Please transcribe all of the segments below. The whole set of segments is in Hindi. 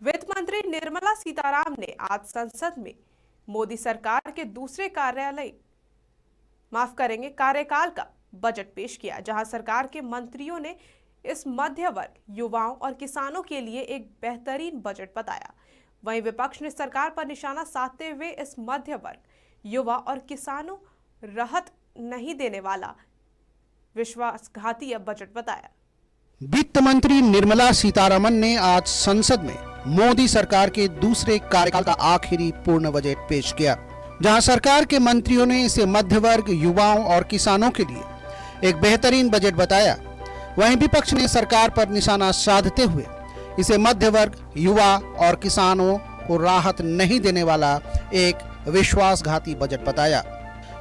वित्त मंत्री निर्मला सीतारामन ने आज संसद में मोदी सरकार के दूसरे कार्यकाल का बजट पेश किया, जहां सरकार के मंत्रियों ने इस मध्य वर्ग, युवाओं और किसानों के लिए एक बेहतरीन बजट बताया। वहीं विपक्ष ने सरकार पर निशाना साधते हुए इस मध्य वर्ग, युवा और किसानों राहत नहीं देने वाला विश्वासघाती बजट बताया। वित्त मंत्री निर्मला सीतारमण ने आज संसद में मोदी सरकार के दूसरे कार्यकाल का आखिरी पूर्ण बजट पेश किया, जहां सरकार के मंत्रियों ने इसे मध्य वर्ग, युवाओं और किसानों के लिए एक बेहतरीन बजट बताया। वहीं विपक्ष ने सरकार पर निशाना साधते हुए इसे मध्य वर्ग, युवा और किसानों को राहत नहीं देने वाला एक विश्वासघाती बजट बताया।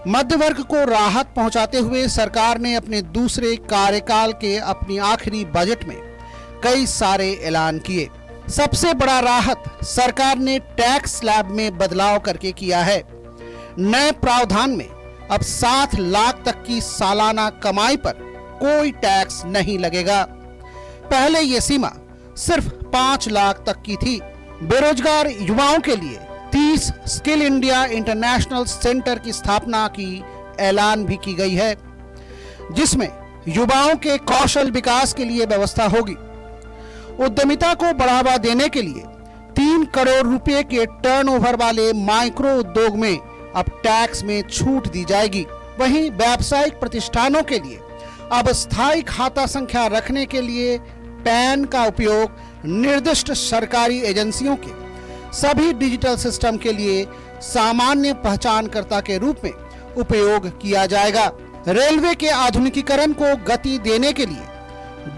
मध्य वर्ग को राहत पहुंचाते हुए सरकार ने अपने दूसरे कार्यकाल के अपनी आखिरी बजट में कई सारे ऐलान किए। सबसे बड़ा राहत सरकार ने टैक्स स्लैब में बदलाव करके किया है। नए प्रावधान में अब 7 लाख तक की सालाना कमाई पर कोई टैक्स नहीं लगेगा। पहले ये सीमा सिर्फ 5 लाख तक की थी। बेरोजगार युवाओं के लिए 30 स्किल इंडिया इंटरनेशनल सेंटर की स्थापना की ऐलान भी की गई है, जिसमें युवाओं के कौशल विकास के लिए व्यवस्था होगी। उद्यमिता को बढ़ावा देने के लिए 3 करोड़ रुपए के टर्नओवर वाले माइक्रो उद्योग में अब टैक्स में छूट दी जाएगी। वहीं व्यावसायिक प्रतिष्ठानों के लिए अब स्थायी खाता संख्या रखने के लिए पैन का उपयोग निर्दिष्ट सरकारी एजेंसियों के सभी डिजिटल सिस्टम के लिए सामान्य पहचानकर्ता के रूप में उपयोग किया जाएगा। रेलवे के आधुनिकीकरण को गति देने के लिए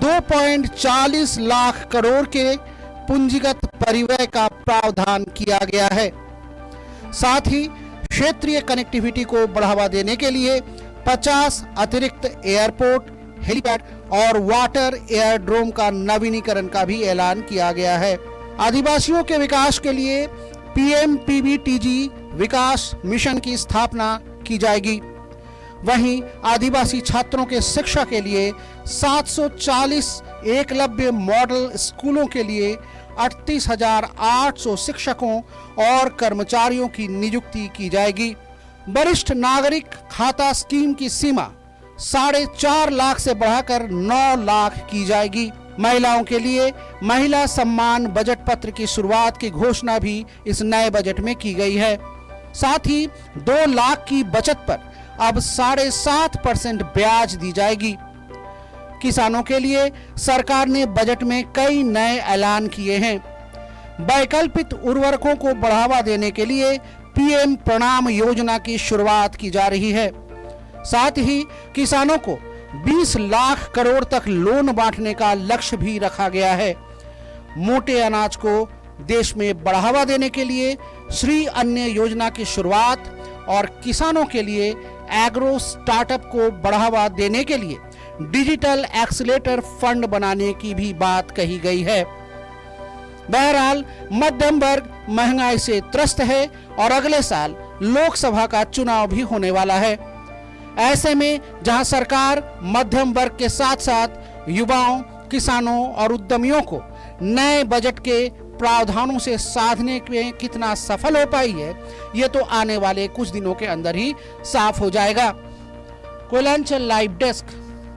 2.40 लाख करोड़ के पूंजीगत परिव्यय का प्रावधान किया गया है। साथ ही क्षेत्रीय कनेक्टिविटी को बढ़ावा देने के लिए 50 अतिरिक्त एयरपोर्ट, हेलीपैड और वाटर एयरड्रोम का नवीनीकरण का भी ऐलान किया गया है। आदिवासियों के विकास के लिए PMPBTG विकास मिशन की स्थापना की जाएगी। वहीं आदिवासी छात्रों के शिक्षा के लिए 740 एकलव्य मॉडल स्कूलों के लिए 38,800 शिक्षकों और कर्मचारियों की नियुक्ति की जाएगी। वरिष्ठ नागरिक खाता स्कीम की सीमा 4.5 लाख से बढ़ाकर 9 लाख की जाएगी। महिलाओं के लिए महिला सम्मान बजट पत्र की शुरुआत की घोषणा भी इस नए बजट में की गई है। साथ ही 2 लाख की बचत पर अब 7.5% ब्याज दी जाएगी। किसानों के लिए सरकार ने बजट में कई नए ऐलान किए हैं। वैकल्पिक उर्वरकों को बढ़ावा देने के लिए PM प्रणाम योजना की शुरुआत की जा रही है। साथ ही किसानों को 20 लाख करोड़ तक लोन बांटने का लक्ष्य भी रखा गया है। मोटे अनाज को देश में बढ़ावा देने के लिए श्री अन्न योजना की शुरुआत और किसानों के लिए एग्रो स्टार्टअप को बढ़ावा देने के लिए डिजिटल एक्सीलेटर फंड बनाने की भी बात कही गई है। बहरहाल मध्यम वर्ग महंगाई से त्रस्त है और अगले साल लोकसभा का चुनाव भी होने वाला है। ऐसे में जहां सरकार मध्यम वर्ग के साथ साथ युवाओं, किसानों और उद्यमियों को नए बजट के प्रावधानों से साधने में कितना सफल हो पाई है, ये तो आने वाले कुछ दिनों के अंदर ही साफ हो जाएगा। Koylanchal live desk.